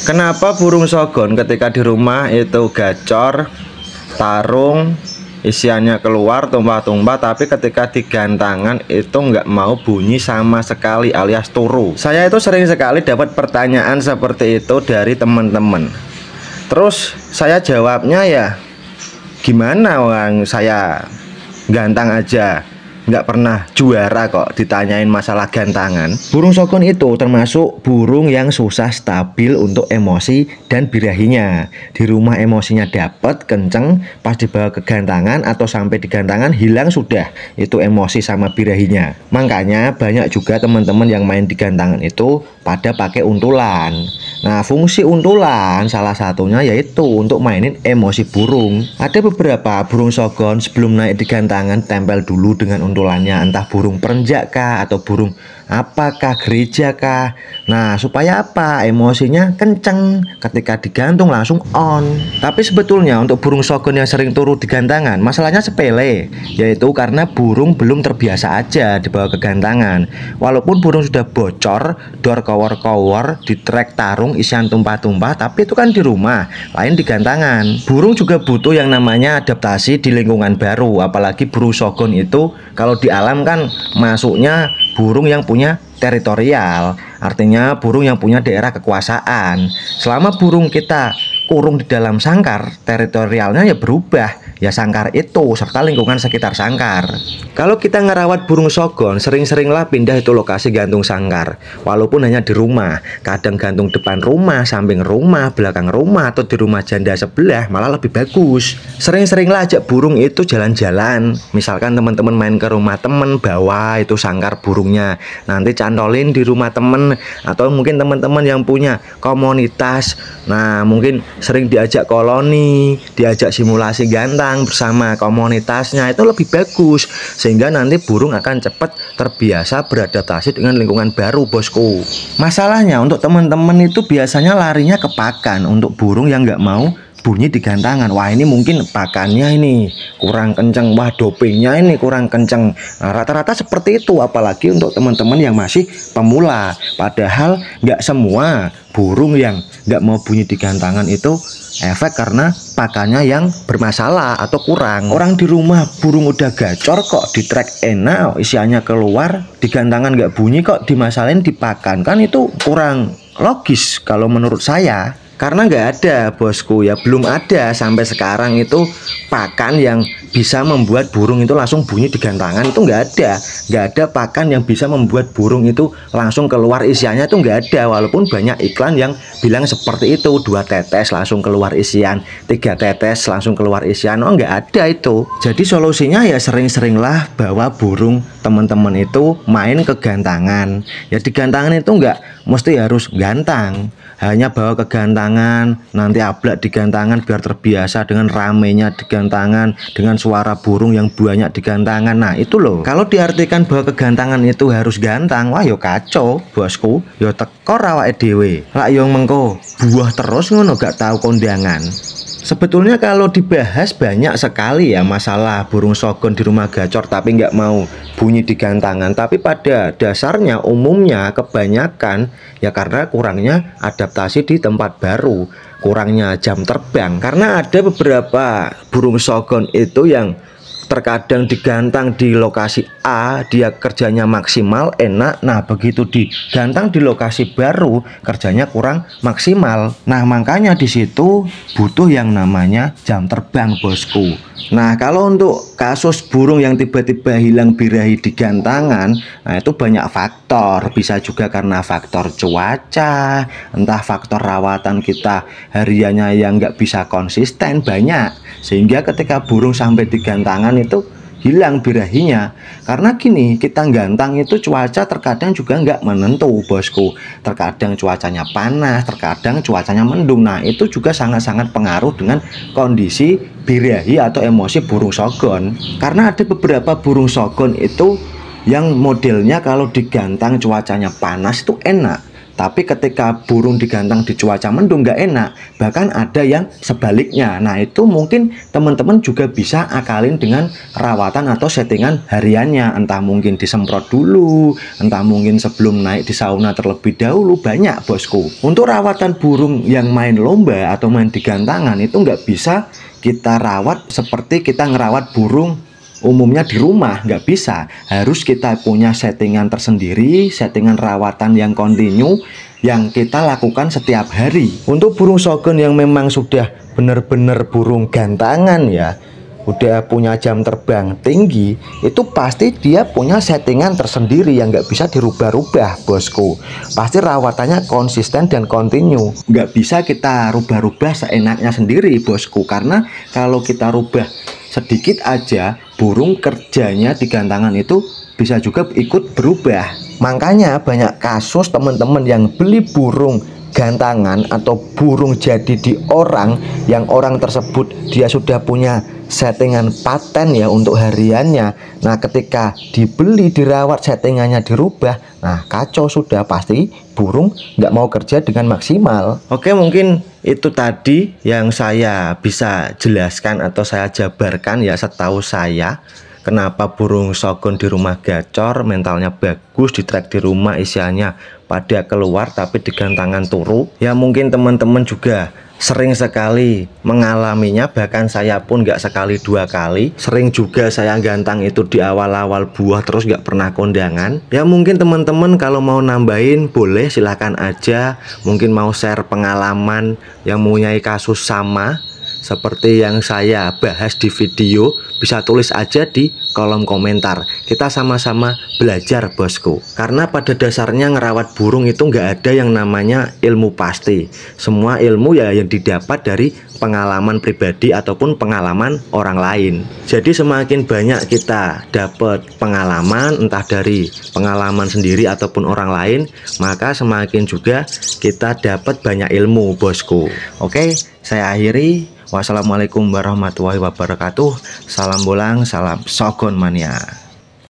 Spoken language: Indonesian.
Kenapa burung sogon ketika di rumah itu gacor, tarung, isiannya keluar tumpah-tumpah, tapi ketika digantangan itu nggak mau bunyi sama sekali alias turu? Saya itu sering sekali dapat pertanyaan seperti itu dari teman-teman. Terus saya jawabnya ya gimana, orang saya gantang aja nggak pernah juara kok ditanyain masalah gantangan. Burung sogon itu termasuk burung yang susah stabil untuk emosi dan birahinya. Di rumah emosinya dapet kenceng, pas dibawa ke gantangan atau sampai di gantangan hilang sudah itu emosi sama birahinya. Makanya banyak juga teman-teman yang main di gantangan itu pada pakai untulan. Nah, fungsi untulan salah satunya yaitu untuk mainin emosi burung. Ada beberapa burung sogon sebelum naik di gantangan tempel dulu dengan untulannya, entah burung perenjak kah atau burung apakah, gereja kah. Nah, supaya apa? Emosinya kenceng, ketika digantung langsung on. Tapi sebetulnya untuk burung sogon yang sering turu di gantangan, masalahnya sepele, yaitu karena burung belum terbiasa aja dibawa ke gantangan. Walaupun burung sudah bocor, dor kowor-kowor, di trek tarung isian tumpah-tumpah, tapi itu kan di rumah, lain di gantangan. Burung juga butuh yang namanya adaptasi di lingkungan baru, apalagi burung sogon itu kalau di alam kan masuknya burung yang punya teritorial, artinya burung yang punya daerah kekuasaan. Selama burung kita kurung di dalam sangkar, teritorialnya ya berubah, ya sangkar itu serta lingkungan sekitar sangkar. Kalau kita ngerawat burung sogon, sering-seringlah pindah itu lokasi gantung sangkar. Walaupun hanya di rumah, kadang gantung depan rumah, samping rumah, belakang rumah, atau di rumah janda sebelah malah lebih bagus. Sering-seringlah ajak burung itu jalan-jalan. Misalkan teman-teman main ke rumah temen, bawa itu sangkar burungnya, nanti cantolin di rumah temen. Atau mungkin teman-teman yang punya komunitas, nah mungkin sering diajak koloni, diajak simulasi gantang bersama komunitasnya, itu lebih bagus, sehingga nanti burung akan cepat terbiasa beradaptasi dengan lingkungan baru, bosku. Masalahnya untuk teman-teman itu biasanya larinya ke pakan untuk burung yang nggak mau bunyi di gantangan. Wah, ini mungkin pakannya ini kurang kenceng, wah dopingnya ini kurang kenceng. Nah, rata-rata seperti itu, apalagi untuk teman-teman yang masih pemula. Padahal nggak semua burung yang nggak mau bunyi di gantangan itu efek karena pakannya yang bermasalah atau kurang. Orang di rumah burung udah gacor kok di trek enak, isiannya keluar, di gantangan nggak bunyi kok dimasalahin di pakan, kan itu kurang logis kalau menurut saya. Karena nggak ada, bosku, ya belum ada sampai sekarang itu pakan yang bisa membuat burung itu langsung bunyi di gantangan, itu nggak ada pakan yang bisa membuat burung itu langsung keluar isiannya, itu nggak ada. Walaupun banyak iklan yang bilang seperti itu, 2 tetes langsung keluar isian, 3 tetes langsung keluar isian, oh nggak ada itu. Jadi solusinya ya sering-seringlah bawa burung teman-teman itu main ke gantangan. Ya di gantangan itu nggak mesti harus gantang, hanya bawa ke gantangan, nanti ablak di gantangan biar terbiasa dengan ramenya di gantangan, dengan suara burung yang banyak di gantangan. Nah itu loh, kalau diartikan bahwa ke gantangan itu harus gantang, wah yo kacau, bosku. Yo tekor awake dhewe, lak yo mengko buah terus ngono gak tahu kondangan. Sebetulnya kalau dibahas banyak sekali ya masalah burung sogon di rumah gacor tapi nggak mau bunyi di gantangan. Tapi pada dasarnya umumnya kebanyakan ya karena kurangnya adaptasi di tempat baru, kurangnya jam terbang. Karena ada beberapa burung sogon itu yang terkadang digantang di lokasi A dia kerjanya maksimal enak, nah begitu digantang di lokasi baru kerjanya kurang maksimal. Nah makanya di situ butuh yang namanya jam terbang, bosku. Nah kalau untuk kasus burung yang tiba-tiba hilang birahi di gantangan, nah itu banyak faktor. Bisa juga karena faktor cuaca, entah faktor rawatan kita hariannya yang nggak bisa konsisten, banyak. Sehingga ketika burung sampai di gantangan itu hilang birahinya. Karena gini, kita gantang itu cuaca terkadang juga nggak menentu, bosku. Terkadang cuacanya panas, terkadang cuacanya mendung. Nah itu juga sangat-sangat pengaruh dengan kondisi birahi atau emosi burung sogon. Karena ada beberapa burung sogon itu yang modelnya kalau digantang cuacanya panas itu enak, Tapi ketika burung digantang di cuaca mendung nggak enak. Bahkan ada yang sebaliknya. Nah itu mungkin teman-teman juga bisa akalin dengan rawatan atau settingan hariannya. Entah mungkin disemprot dulu, entah mungkin sebelum naik di sauna terlebih dahulu. Banyak bosku. Untuk rawatan burung yang main lomba atau main di gantangan itu nggak bisa kita rawat seperti kita ngerawat burung umumnya di rumah. Nggak bisa, harus kita punya settingan tersendiri, settingan rawatan yang kontinu yang kita lakukan setiap hari. Untuk burung shogun yang memang sudah benar-benar burung gantangan ya, udah punya jam terbang tinggi, itu pasti dia punya settingan tersendiri yang nggak bisa dirubah-rubah bosku. Pasti rawatannya konsisten dan kontinu, nggak bisa kita rubah-rubah seenaknya sendiri bosku. Karena kalau kita rubah sedikit aja, burung kerjanya di gantangan itu bisa juga ikut berubah. Makanya banyak kasus teman-teman yang beli burung gantangan atau burung jadi di orang, yang orang tersebut dia sudah punya settingan paten ya untuk hariannya. Nah ketika dibeli, dirawat, settingannya dirubah, nah kacau sudah, pasti burung nggak mau kerja dengan maksimal. Oke, mungkin itu tadi yang saya bisa jelaskan atau saya jabarkan ya setahu saya. Kenapa burung shogun di rumah gacor, mentalnya bagus, di track di rumah, isiannya pada keluar tapi di gantangan turu. Ya mungkin teman-teman juga sering sekali mengalaminya, bahkan saya pun nggak sekali dua kali. Sering juga saya gantang itu di awal-awal buah terus nggak pernah kondangan. Ya mungkin teman-teman kalau mau nambahin boleh, silahkan aja. Mungkin mau share pengalaman yang mempunyai kasus sama seperti yang saya bahas di video, bisa tulis aja di kolom komentar. Kita sama-sama belajar bosku. Karena pada dasarnya ngerawat burung itu nggak ada yang namanya ilmu pasti. Semua ilmu ya yang didapat dari pengalaman pribadi ataupun pengalaman orang lain. Jadi semakin banyak kita dapat pengalaman, entah dari pengalaman sendiri ataupun orang lain, maka semakin juga kita dapat banyak ilmu bosku. Oke, saya akhiri. Wassalamualaikum warahmatullahi wabarakatuh. Salam bolang, salam shogun mania.